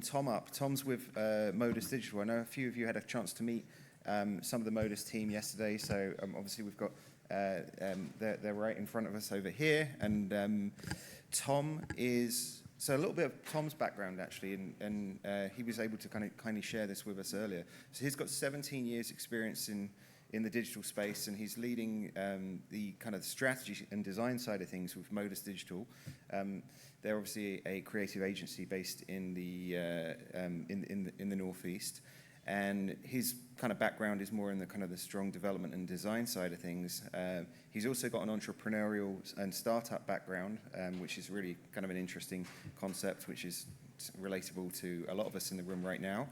Tom up. Tom's with Modus Digital. I know a few of you had a chance to meet some of the Modus team yesterday, so obviously we've got, they're right in front of us over here, and Tom is, so a little bit of Tom's background actually, and he was able to kindly share this with us earlier. So he's got 17 years experience in the digital space, and he's leading the kind of strategy and design side of things with Modus Digital. They're obviously a creative agency based in the Northeast, and his kind of background is more in the kind of the strong development and design side of things. He's also got an entrepreneurial and startup background, which is really kind of an interesting concept, which is relatable to a lot of us in the room right now.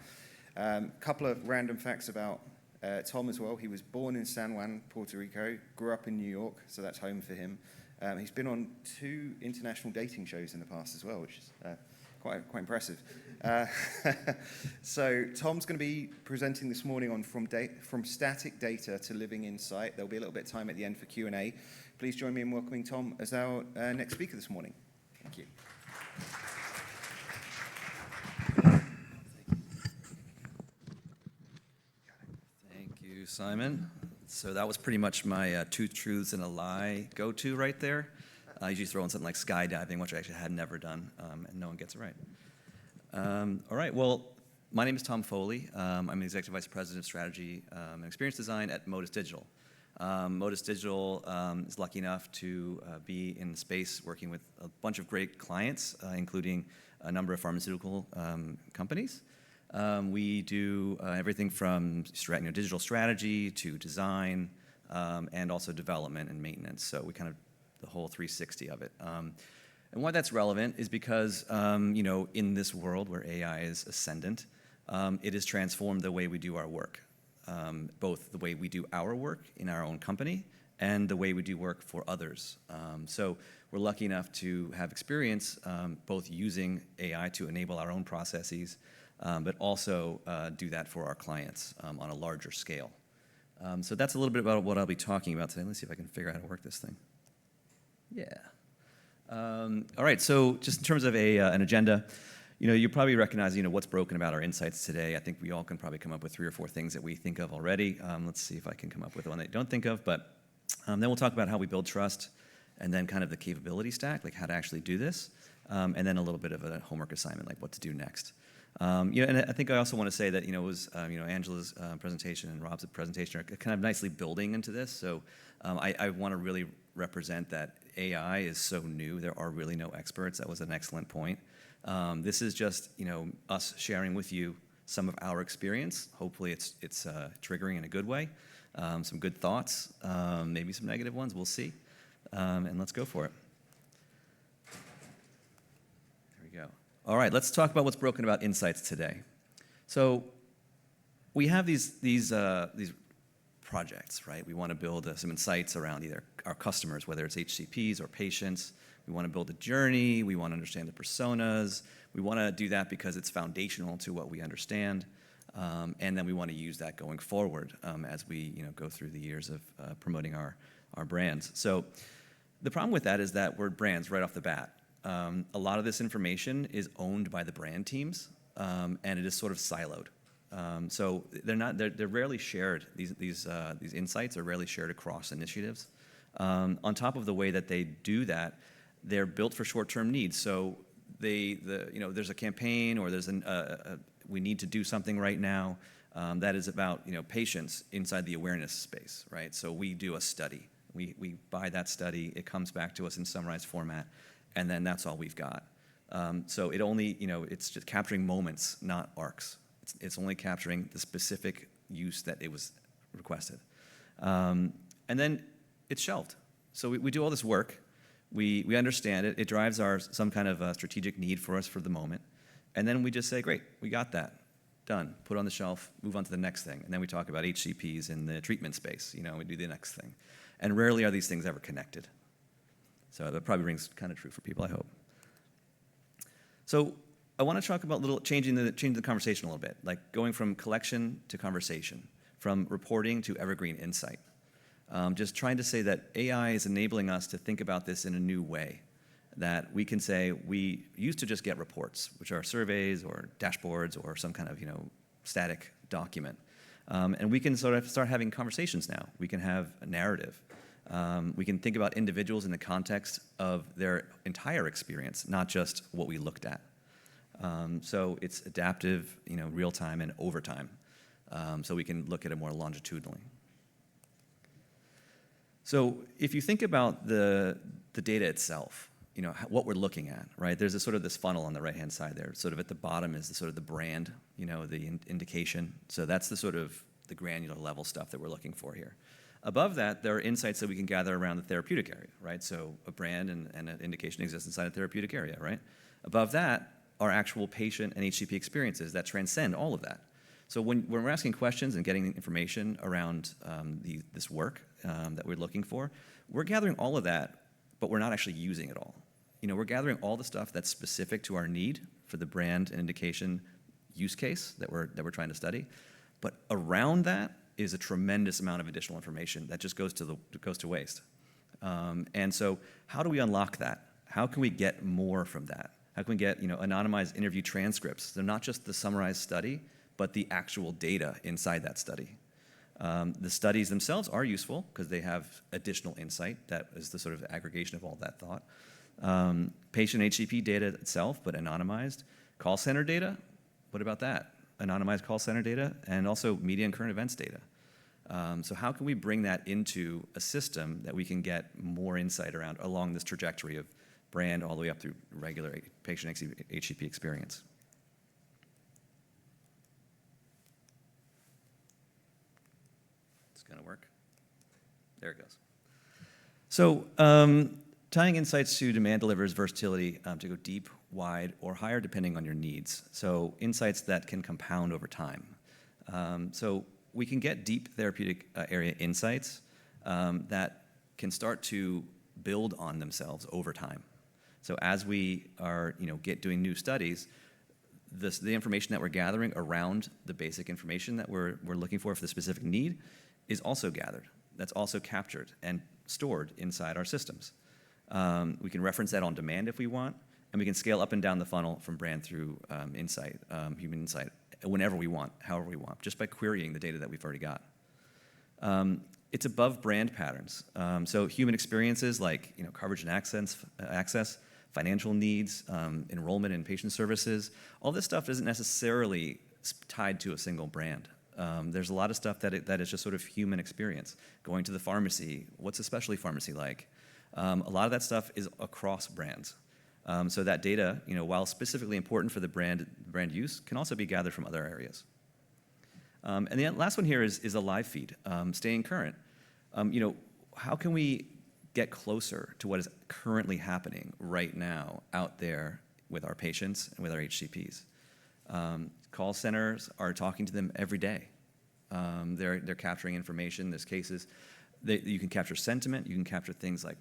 Couple of random facts about Tom as well. He was born in San Juan, Puerto Rico, grew up in New York, so that's home for him. He's been on 2 international dating shows in the past as well, which is quite impressive. So Tom's going to be presenting this morning on from static data to living insight. There'll be a little bit of time at the end for Q&A. Please join me in welcoming Tom as our next speaker this morning. Thank you. Thank you, Simon. So that was pretty much my 2 truths and a lie go-to right there. I usually throw in something like skydiving, which I actually had never done, and no one gets it right. All right, well, my name is Tom Foley. I'm the Executive Vice President of Strategy and Experience Design at Modus Digital. Modus Digital is lucky enough to be in the space working with a bunch of great clients, including a number of pharmaceutical companies. We do everything from digital strategy to design, and also development and maintenance. So we kind of the whole 360 of it. And why that's relevant is because in this world where AI is ascendant, it has transformed the way we do our work, both the way we do our work in our own company and the way we do work for others. So we're lucky enough to have experience both using AI to enable our own processes, but also do that for our clients on a larger scale. So that's a little bit about what I'll be talking about today. Let's see if I can figure out how to work this thing. Yeah. All right, so just in terms of an agenda, you probably recognize what's broken about our insights today. I think we all can probably come up with 3 or 4 things that we think of already. Let's see if I can come up with one that you don't think of, but then we'll talk about how we build trust, and then kind of the capability stack, like how to actually do this, and then a little bit of a homework assignment, like what to do next. And I think I also want to say that it was Angela's presentation and Rob's presentation are kind of nicely building into this. So I want to really represent that AI is so new. There are really no experts. That was an excellent point. This is just us sharing with you some of our experience. Hopefully it's triggering in a good way. Some good thoughts, maybe some negative ones. We'll see. And let's go for it. There we go. All right, let's talk about what's broken about insights today. So we have these projects, right? We want to build some insights around either our customers, whether it's HCPs or patients. We want to build a journey. We want to understand the personas. We want to do that because it's foundational to what we understand. And then we want to use that going forward as we go through the years of promoting our brands. So the problem with that is that we're brands right off the bat. A lot of this information is owned by the brand teams, and it is sort of siloed. So they're rarely shared. These insights are rarely shared across initiatives. On top of the way that they do that, they're built for short-term needs. So there's a campaign or there's we need to do something right now that is about patients inside the awareness space, right? So we do a study. We buy that study. It comes back to us in summarized format, and then that's all we've got. So it only it's just capturing moments, not arcs. It's only capturing the specific use that it was requested. And then it's shelved. So we do all this work. We understand it. It drives some kind of strategic need for us for the moment. And then we just say, great, we got that. Done. Put it on the shelf, move on to the next thing. And then we talk about HCPs in the treatment space. We do the next thing. And rarely are these things ever connected. So that probably rings kind of true for people, I hope. So I want to talk about changing the conversation a little bit, like going from collection to conversation, from reporting to evergreen insight. Just trying to say that AI is enabling us to think about this in a new way. that we can say we used to just get reports, which are surveys or dashboards or some kind of static document. And we can sort of start having conversations now. We can have a narrative. We can think about individuals in the context of their entire experience, not just what we looked at. So it's adaptive, real time and over time. So we can look at it more longitudinally. So if you think about the data itself, what we're looking at, right? There's sort of this funnel on the right-hand side there. Sort of at the bottom is the brand, the indication. So that's the granular level stuff that we're looking for here. Above that, there are insights that we can gather around the therapeutic area, right? So a brand and an indication exists inside a therapeutic area, right? Above that are actual patient and HCP experiences that transcend all of that. So when we're asking questions and getting information around this work that we're looking for, we're gathering all of that, but we're not actually using it all. We're gathering all the stuff that's specific to our need for the brand and indication use case that we're trying to study. But around that is a tremendous amount of additional information that just goes to waste. And so how do we unlock that? How can we get more from that? How can we get anonymized interview transcripts? They're not just the summarized study, but the actual data inside that study. The studies themselves are useful because they have additional insight. That is the sort of aggregation of all that thought. Patient HCP data itself, but anonymized. Call center data, what about that? Anonymized call center data, and also media and current events data. So how can we bring that into a system that we can get more insight around along this trajectory of brand all the way up through regular patient HCP experience? It's going to work. There it goes. So tying insights to demand delivers versatility to go deep, wide, or higher depending on your needs. So insights that can compound over time. So we can get deep therapeutic area insights that can start to build on themselves over time. So as we are doing new studies, the information that we're gathering around the basic information that we're looking for the specific need is also gathered. That's also captured and stored inside our systems. We can reference that on demand if we want, and we can scale up and down the funnel from brand through insight, human insight, whenever we want, however we want, just by querying the data that we've already got. It's above brand patterns. So human experiences like coverage and access, financial needs, enrollment in patient services, all this stuff isn't necessarily tied to a single brand. There's a lot of stuff that is just sort of human experience. Going to the pharmacy, what's a specialty pharmacy like? A lot of that stuff is across brands. So that data, while specifically important for the brand use, can also be gathered from other areas. And the last one here is a live feed, staying current. How can we get closer to what is currently happening right now out there with our patients and with our HCPs? Call centers are talking to them every day. They're capturing information. There's cases you can capture sentiment. You can capture things like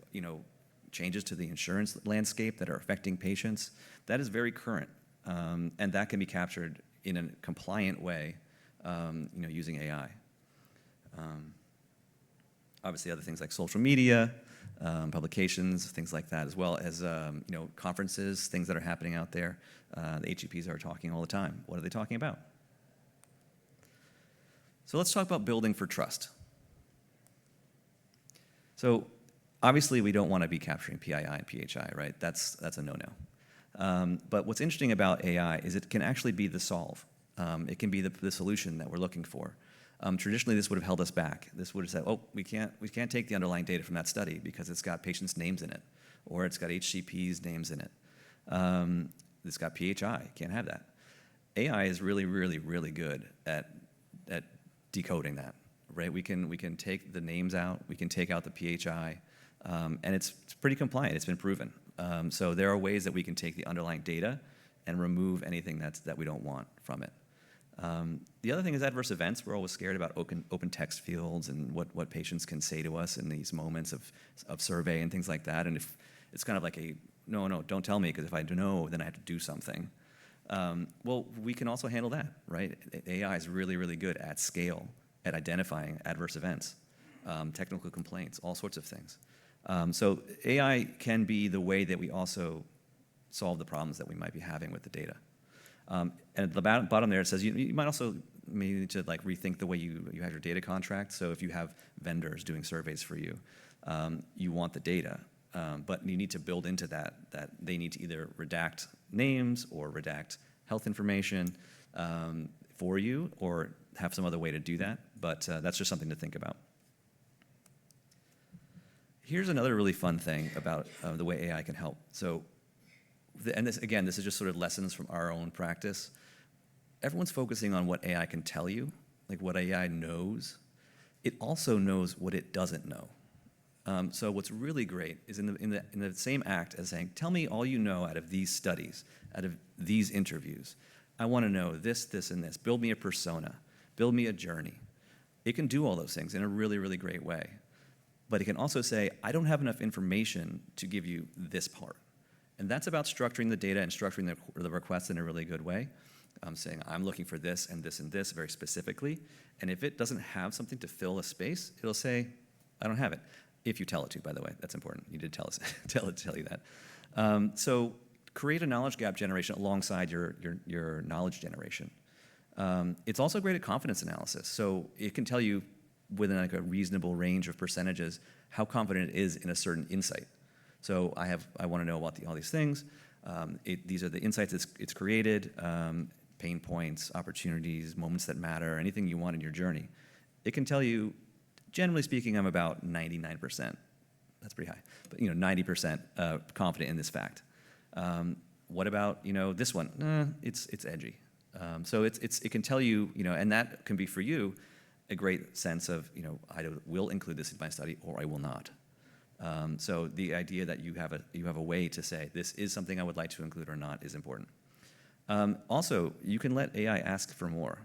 changes to the insurance landscape that are affecting patients. That is very current, and that can be captured in a compliant way, using AI. Obviously, other things like social media, publications, things like that, as well as conferences, things that are happening out there. The HCPs are talking all the time. What are they talking about? So let's talk about building for trust. So obviously, we don't want to be capturing PII and PHI, right? That's a no-no. But what's interesting about AI is it can actually be the solve. It can be the solution that we're looking for. Traditionally, this would have held us back. This would have said, oh, we can't take the underlying data from that study because it's got patients' names in it, or it's got HCP's names in it. It's got PHI, can't have that. AI is really, really, really good at decoding that, right? We can take the names out, we can take out the PHI, and it's pretty compliant. It's been proven. So there are ways that we can take the underlying data and remove anything that we don't want from it. The other thing is adverse events. We're always scared about open text fields and what patients can say to us in these moments of survey and things like that. And if it's kind of like no, don't tell me, because if I know, then I have to do something. Well, we can also handle that, right? AI is really, really good at scale at identifying adverse events, technical complaints, all sorts of things. So AI can be the way that we also solve the problems that we might be having with the data. And at the bottom there, it says you might also maybe need to like rethink the way you have your data contract. So if you have vendors doing surveys for you, you want the data, but you need to build into that they need to either redact names or redact health information for you, or have some other way to do that. But that's just something to think about. Here's another really fun thing about the way AI can help. So, and this is just sort of lessons from our own practice. Everyone's focusing on what AI can tell you, like what AI knows. It also knows what it doesn't know. So what's really great is in the same act as saying, tell me all you know out of these studies, out of these interviews. I want to know this, this, and this. Build me a persona. Build me a journey. It can do all those things in a really, really great way. But it can also say, I don't have enough information to give you this part. And that's about structuring the data and structuring the requests in a really good way. Saying, I'm looking for this and this and this very specifically. And if it doesn't have something to fill a space, it'll say, I don't have it. If you tell it to, by the way, that's important. You did tell us, tell you that. So create a knowledge gap generation alongside your knowledge generation. It's also great at confidence analysis. So it can tell you within like a reasonable range of percentages how confident it is in a certain insight. So I want to know about all these things. These are the insights it's created, pain points, opportunities, moments that matter, anything you want in your journey. It can tell you, generally speaking, I'm about 99%. That's pretty high, but 90% confident in this fact. What about this one? It's edgy. So it can tell you, and that can be for you a great sense of I will include this in my study or I will not. So the idea that you have a way to say this is something I would like to include or not is important. Also, you can let AI ask for more.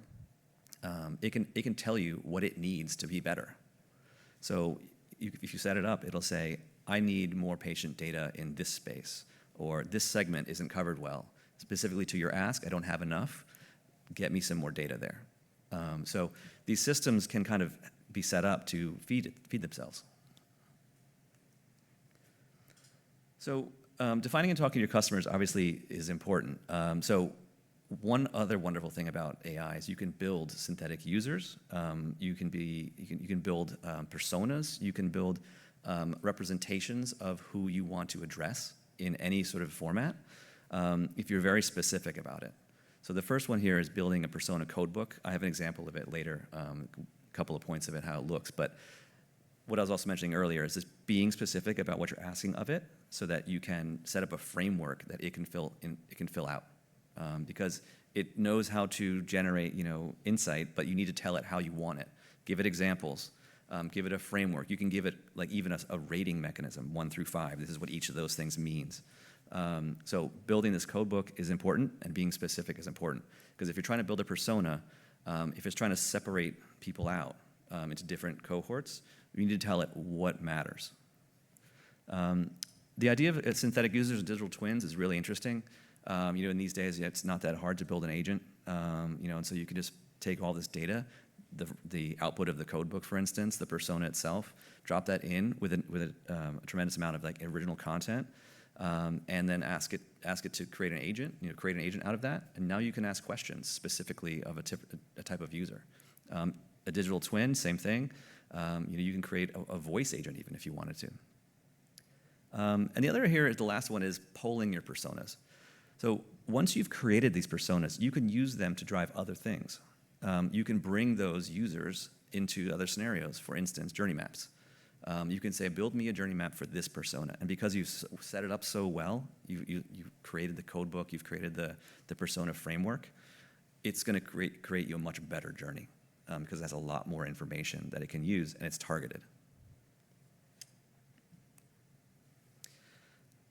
It can tell you what it needs to be better. So if you set it up, it'll say, I need more patient data in this space, or this segment isn't covered well. Specifically to your ask, I don't have enough. Get me some more data there. So these systems can kind of be set up to feed themselves. So defining and talking to your customers obviously is important. So one other wonderful thing about AI is you can build synthetic users. You can build personas. You can build representations of who you want to address in any sort of format if you're very specific about it. So the first one here is building a persona codebook. I have an example of it later, a couple of points of it, how it looks. But what I was also mentioning earlier is just being specific about what you're asking of it so that you can set up a framework that it can fill out. Because it knows how to generate insight, but you need to tell it how you want it. Give it examples. Give it a framework. You can give it like even a rating mechanism, 1 through 5. This is what each of those things means. So building this code book is important, and being specific is important. Because if you're trying to build a persona, if it's trying to separate people out into different cohorts, you need to tell it what matters. The idea of synthetic users and digital twins is really interesting. In these days, it's not that hard to build an agent. And so you can just take all this data, the output of the code book, for instance, the persona itself, drop that in with a tremendous amount of like original content, and then ask it to create an agent. Create an agent out of that, and now you can ask questions specifically of a type of user. A digital twin, same thing. You can create a voice agent even if you wanted to. And the other here is the last one is polling your personas. So once you've created these personas, you can use them to drive other things. You can bring those users into other scenarios, for instance, journey maps. You can say, build me a journey map for this persona. And because you've set it up so well, you've created the code book, you've created the persona framework, it's going to create you a much better journey because it has a lot more information that it can use, and it's targeted.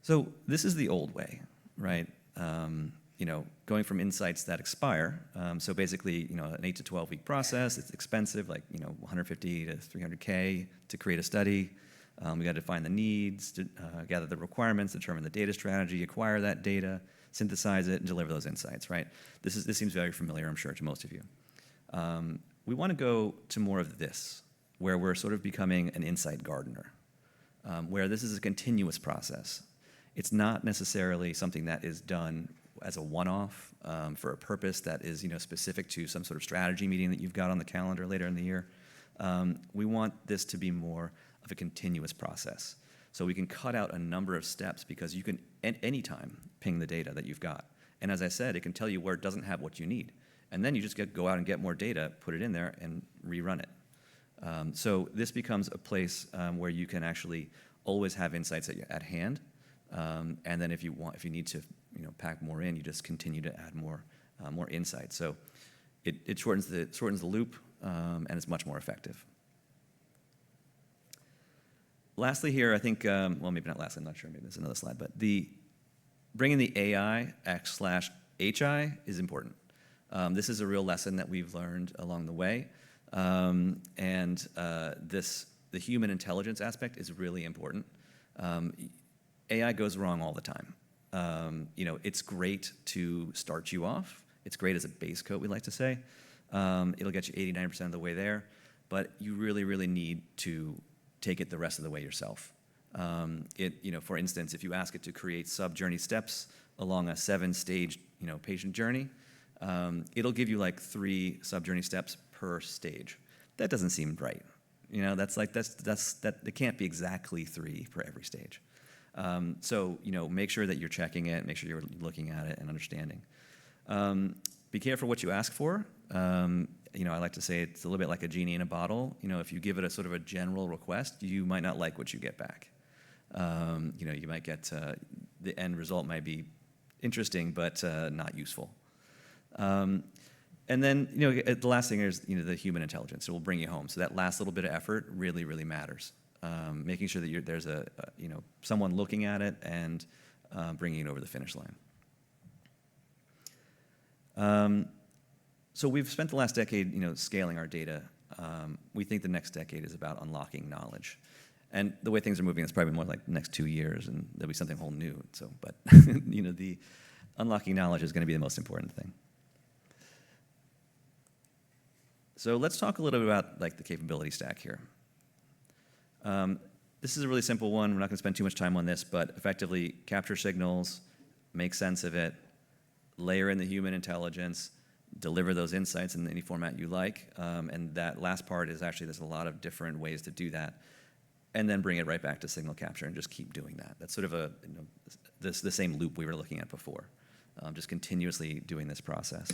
So this is the old way, right? Going from insights that expire. So basically, an 8 to 12 week process. It's expensive, like 150 to 300K to create a study. We got to define the needs, to gather the requirements, determine the data strategy, acquire that data, synthesize it, and deliver those insights. Right? This seems very familiar, I'm sure, to most of you. We want to go to more of this, where we're sort of becoming an insight gardener. where this is a continuous process. It's not necessarily something that is done as a one-off for a purpose that is specific to some sort of strategy meeting that you've got on the calendar later in the year. We want this to be more of a continuous process. So we can cut out a number of steps because you can at any time ping the data that you've got. And as I said, it can tell you where it doesn't have what you need. And then you just go out and get more data, put it in there, and rerun it. So this becomes a place where you can actually always have insights at hand. And then if you need to pack more in, you just continue to add more insights. So it shortens the loop, and it's much more effective. Lastly here, I think, well, maybe not lastly, I'm not sure, maybe there's another slide, but bringing the AI /HI is important. This is a real lesson that we've learned along the way, and the human intelligence aspect is really important. AI goes wrong all the time. It's great to start you off. It's great as a base coat, we like to say. It'll get you 80-90% of the way there, but you really, really need to take it the rest of the way yourself. For instance, if you ask it to create sub-journey steps along a 7-stage, patient journey, it'll give you like 3 sub-journey steps per stage. That doesn't seem right. It can't be exactly 3 for every stage. So make sure that you're checking it, make sure you're looking at it and understanding. Be careful what you ask for. I like to say it's a little bit like a genie in a bottle. If you give it a sort of a general request, you might not like what you get back. You might get the end result might be interesting, but not useful. And then, the last thing is, the human intelligence. It will bring you home. So that last little bit of effort really, really matters. Making sure that there's someone looking at it and bringing it over the finish line. So we've spent the last decade, scaling our data. We think the next decade is about unlocking knowledge. And the way things are moving, it's probably more like the next 2 years, and there'll be something whole new. So, but the unlocking knowledge is going to be the most important thing. So let's talk a little bit about the capability stack here. This is a really simple one. We're not going to spend too much time on this, but effectively capture signals, make sense of it, layer in the human intelligence, deliver those insights in any format you like. And that last part is actually, there's a lot of different ways to do that. And then bring it right back to signal capture and just keep doing that. That's sort of the same loop we were looking at before, just continuously doing this process.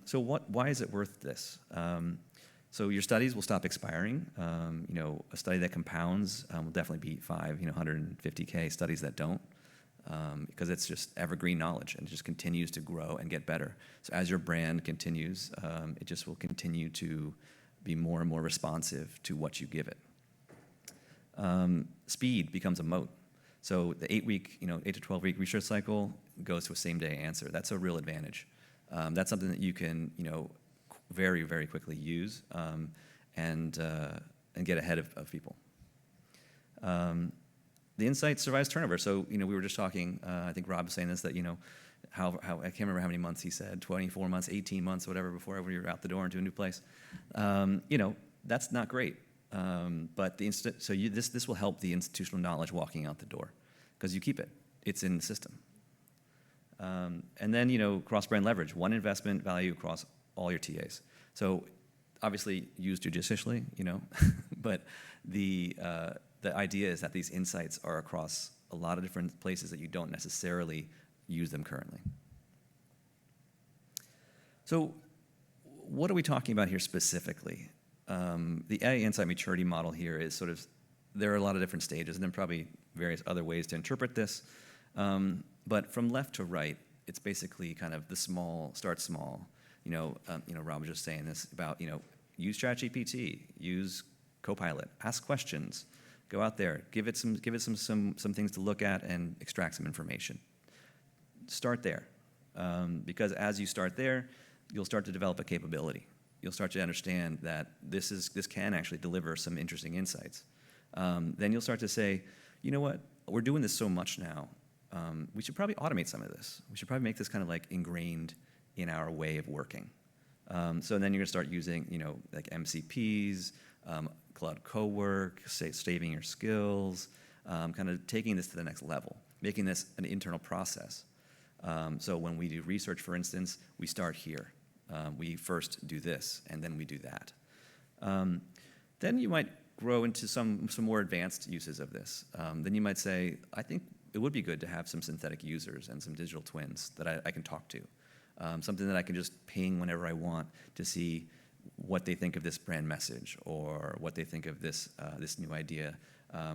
So why is it worth this? So your studies will stop expiring. A study that compounds will definitely beat 150K studies that don't, because it's just evergreen knowledge and it just continues to grow and get better. So as your brand continues, it just will continue to be more and more responsive to what you give it. Speed becomes a moat. So the 8-week, 8 to 12-week research cycle goes to a same-day answer. That's a real advantage. That's something that you can, very, very quickly use and get ahead of people. The insight survives turnover. So, we were just talking, I think Rob was saying this, that, how I can't remember how many months he said, 24 months, 18 months, whatever, before we were out the door into a new place. That's not great. But this will help the institutional knowledge walking out the door, because you keep it. It's in the system. And then, cross-brand leverage, one investment value across all your TAs. So obviously use judiciously, but the idea is that these insights are across a lot of different places that you don't necessarily use them currently. So what are we talking about here specifically? The AI insight maturity model here is sort of, there are a lot of different stages, and then probably various other ways to interpret this. But from left to right, it's basically kind of the small, start small. Rob was just saying this about, use ChatGPT, use Copilot, ask questions, go out there, give it some things to look at and extract some information. Start there, because as you start there, you'll start to develop a capability. You'll start to understand that this can actually deliver some interesting insights. Then you'll start to say, you know what, we're doing this so much now. We should probably automate some of this. We should probably make this kind of like ingrained in our way of working. So then you're gonna start using, like MCPs, cloud co-work, saving your skills, kind of taking this to the next level, making this an internal process. So when we do research, for instance, we start here. We first do this, and then we do that. Then you might grow into some more advanced uses of this. Then you might say, I think it would be good to have some synthetic users and some digital twins that I can talk to. Something that I can just ping whenever I want to see what they think of this brand message or what they think of this new idea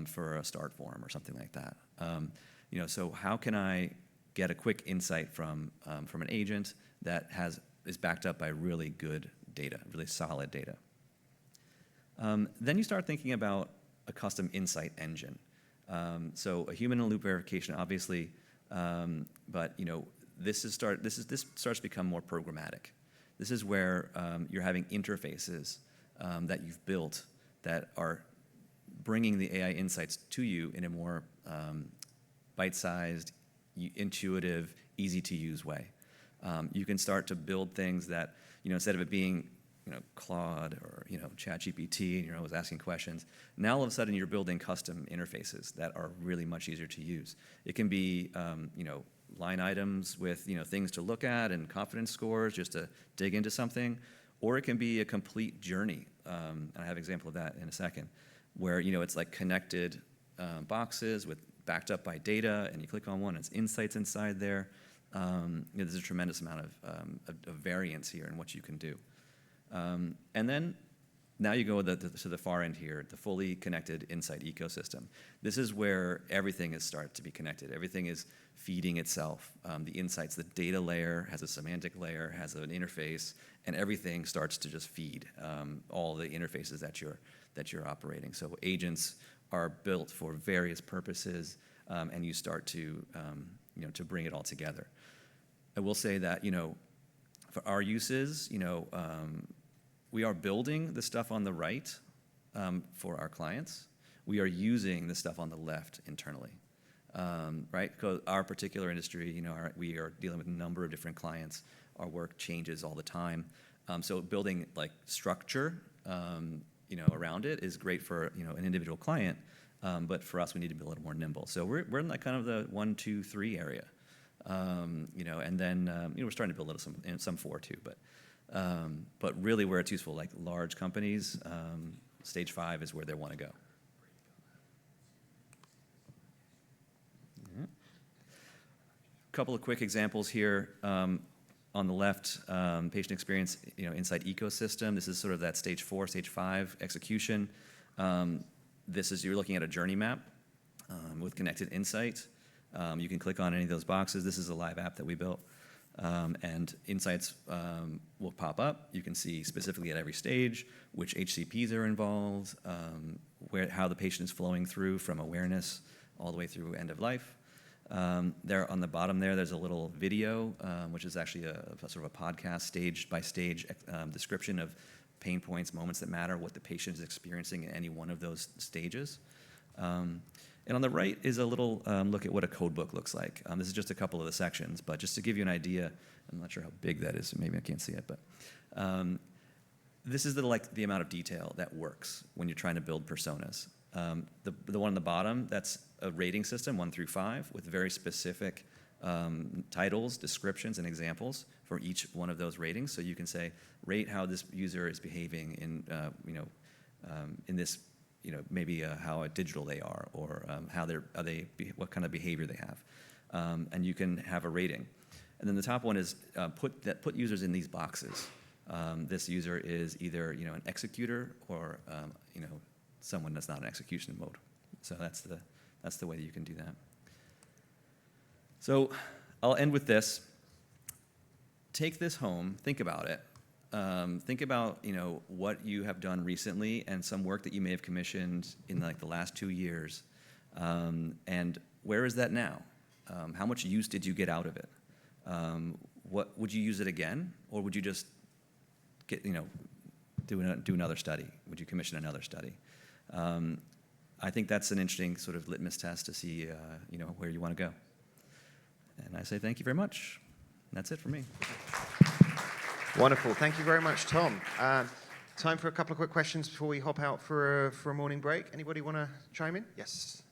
for a start form or something like that. So how can I get a quick insight from an agent that is backed up by really good data, really solid data? Then you start thinking about a custom insight engine. So a human-in-the-loop verification, obviously, but this starts to become more programmatic. This is where you're having interfaces that you've built that are bringing the AI insights to you in a more bite-sized, intuitive, easy-to-use way. You can start to build things that, instead of it being Claude or ChatGPT, and you're always asking questions. Now all of a sudden you're building custom interfaces that are really much easier to use. It can be line items with things to look at and confidence scores just to dig into something, or it can be a complete journey. And I have an example of that in a second, where it's like connected boxes backed up by data, and you click on one, and it's insights inside there. There's a tremendous amount of variance here in what you can do. And then now you go to the far end here, the fully connected insight ecosystem. This is where everything is started to be connected. Everything is feeding itself. The insights, the data layer has a semantic layer, has an interface, and everything starts to just feed all the interfaces that you're operating. So agents are built for various purposes, and you start to bring it all together. I will say that for our uses, we are building the stuff on the right for our clients. We are using the stuff on the left internally, right? Because our particular industry, we are dealing with a number of different clients. Our work changes all the time. So building like structure, around it is great for an individual client, but for us, we need to be a little more nimble. So we're in like kind of the 1, 2, 3 area, and then we're starting to build a little some 4 too, but really where it's useful, like large companies, stage 5 is where they want to go. A couple of quick examples here. On the left, patient experience, inside ecosystem. This is sort of that stage 4, stage 5 execution. You're looking at a journey map with connected insight. You can click on any of those boxes. This is a live app that we built. And insights will pop up. You can see specifically at every stage which HCPs are involved, how the patient is flowing through from awareness all the way through end of life. There on the bottom there's a little video, which is actually a sort of a podcast, stage by stage description of pain points, moments that matter, what the patient is experiencing in any one of those stages. And on the right is a little look at what a code book looks like. This is just a couple of the sections, but just to give you an idea, I'm not sure how big that is, so maybe I can't see it, but this is the amount of detail that works when you're trying to build personas. The one on the bottom, that's a rating system, 1 through 5, with very specific titles, descriptions, and examples for each one of those ratings. So you can say, rate how this user is behaving in this, maybe how digital they are, or what kind of behavior they have, and you can have a rating. And then the top one is put users in these boxes. This user is either an executor or someone that's not in execution mode. So that's the way that you can do that. So I'll end with this. Take this home. Think about it. Think about what you have done recently and some work that you may have commissioned in like the last 2 years, and where is that now? How much use did you get out of it? What would you use it again, or would you just do another study? Would you commission another study? I think that's an interesting sort of litmus test to see where you want to go. And I say thank you very much. That's it for me. Wonderful. Thank you very much, Tom. Time for a couple of quick questions before we hop out for a morning break. Anybody want to chime in? Yes.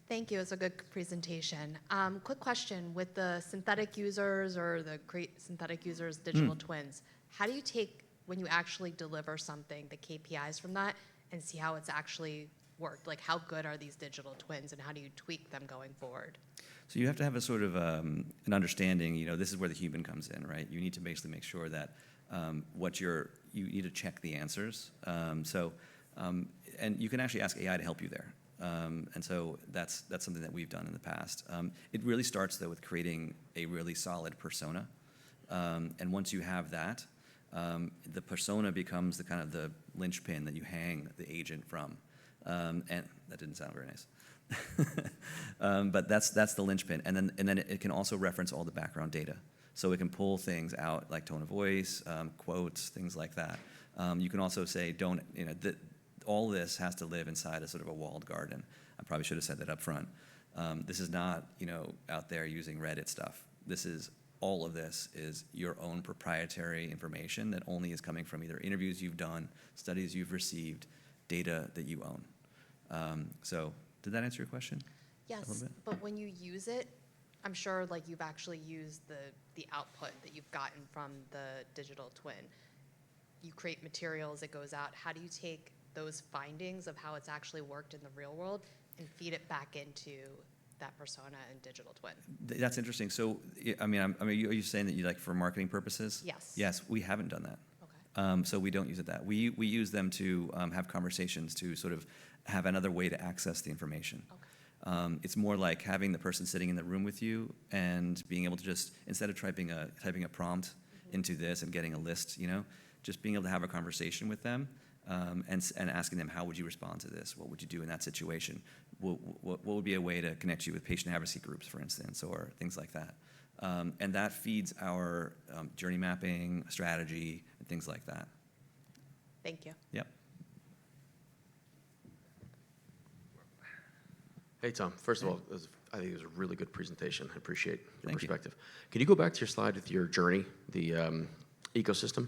Thank you. It's a good presentation. Quick question. With the synthetic users or the great synthetic users, digital twins, how do you take, when you actually deliver something, the KPIs from that and see how it's actually worked? Like, how good are these digital twins and how do you tweak them going forward? So you have to have a sort of an understanding, this is where the human comes in, right? You need to basically make sure that you need to check the answers. And you can actually ask AI to help you there. And so that's something that we've done in the past. It really starts, though, with creating a really solid persona. And once you have that, the persona becomes the kind of the linchpin that you hang the agent from. And that didn't sound very nice. But that's the linchpin. And then it can also reference all the background data. So it can pull things out like tone of voice, quotes, things like that. You can also say, all this has to live inside a sort of a walled garden. I probably should have said that up front. This is not, out there using Reddit stuff. All of this is your own proprietary information that only is coming from either interviews you've done, studies you've received, data that you own. So did that answer your question? Yes, a little bit? but when you use it, I'm sure like you've actually used the output that you've gotten from the digital twin. You create materials, it goes out. How do you take those findings of how it's actually worked in the real world and feed it back into that persona and digital twin? That's interesting. So, are you saying that you like for marketing purposes? Yes. Yes, we haven't done that. Okay. So we don't use it that. We use them to have conversations to sort of have another way to access the information. Okay. It's more like having the person sitting in the room with you and being able to just, instead of typing a prompt into this and getting a list, just being able to have a conversation with them and asking them, how would you respond to this? What would you do in that situation? What would be a way to connect you with patient advocacy groups, for instance, or things like that? And that feeds our journey mapping, strategy, and things like that. Thank you. Yep. Hey, Tom. First of all, I think it was a really good presentation. I appreciate your Thank you. perspective. Can you go back to your slide with your journey, the ecosystem,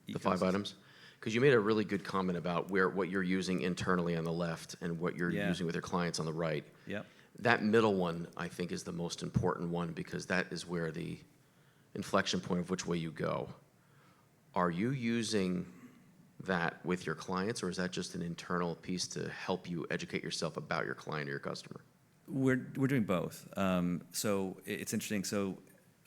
the 5 items? Because you made a really good comment about what you're using internally on the left and what you're using with your clients on the right. Yep. That middle one, I think, is the most important one because that is where the inflection point of which way you go. Are you using that with your clients, or is that just an internal piece to help you educate yourself about your client or your customer? We're doing both. So it's interesting. So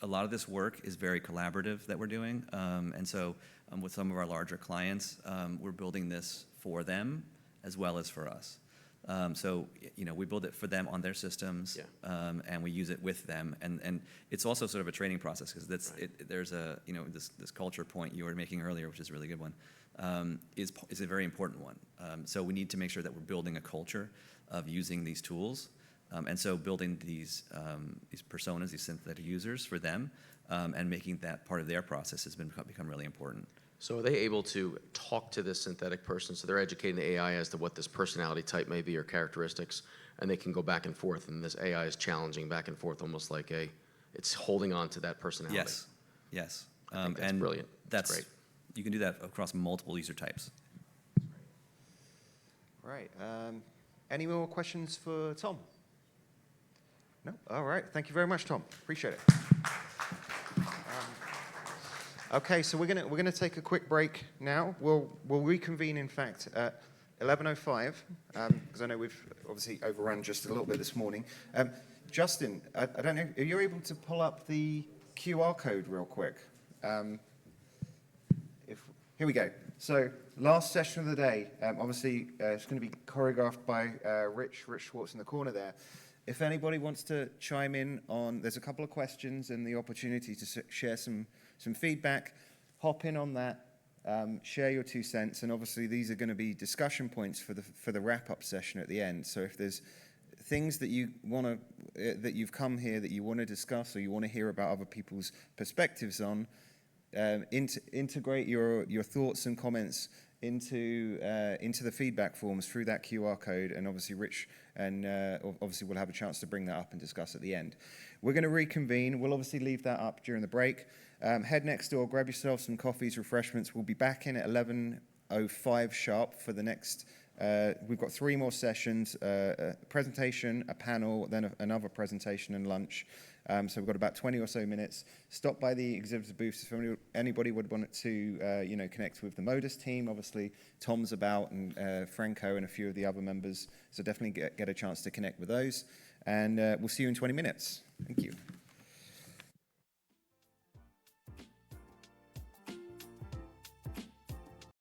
a lot of this work is very collaborative that we're doing. And so with some of our larger clients, we're building this for them as well as for us. So we build it for them on their systems, and we use it with them. And it's also sort of a training process because there's a this culture point you were making earlier, which is a really good one, is a very important one. So we need to make sure that we're building a culture of using these tools, and so building these personas, these synthetic users for them, and making that part of their process has become really important. So are they able to talk to this synthetic person? So they're educating the AI as to what this personality type may be or characteristics, and they can go back and forth, and this AI is challenging back and forth almost like it's holding on to that personality. Yes. I think that's brilliant. That's great. You can do that across multiple user types. Right. Any more questions for Tom? No? All right. Thank you very much, Tom. Appreciate it. Okay, so we're gonna take a quick break now. We'll reconvene, in fact, at 11:05 because I know we've obviously overrun just a little bit this morning. Justin, I don't know, are you able to pull up the QR code real quick? Here we go. So last session of the day, obviously it's going to be choreographed by Rich Schwartz in the corner there. If anybody wants to chime in on, there's a couple of questions and the opportunity to share some feedback, hop in on that, share your 2 cents, and obviously these are going to be discussion points for the wrap-up session at the end. So if there's things that you want to, that you've come here that you want to discuss or you want to hear about other people's perspectives on, integrate your thoughts and comments into the feedback forms through that QR code, and obviously Rich and obviously we'll have a chance to bring that up and discuss at the end. We're going to reconvene. We'll obviously leave that up during the break. Head next door, grab yourself some coffees, refreshments. We'll be back in at 11:05 sharp for the next. We've got 3 more sessions: a presentation, a panel, then another presentation and lunch. So we've got about 20 or so minutes. Stop by the exhibitor booths if anybody would want to, connect with the Modus team. Obviously, Tom's about, and Franco and a few of the other members. So definitely get a chance to connect with those. And we'll see you in 20 minutes. Thank you.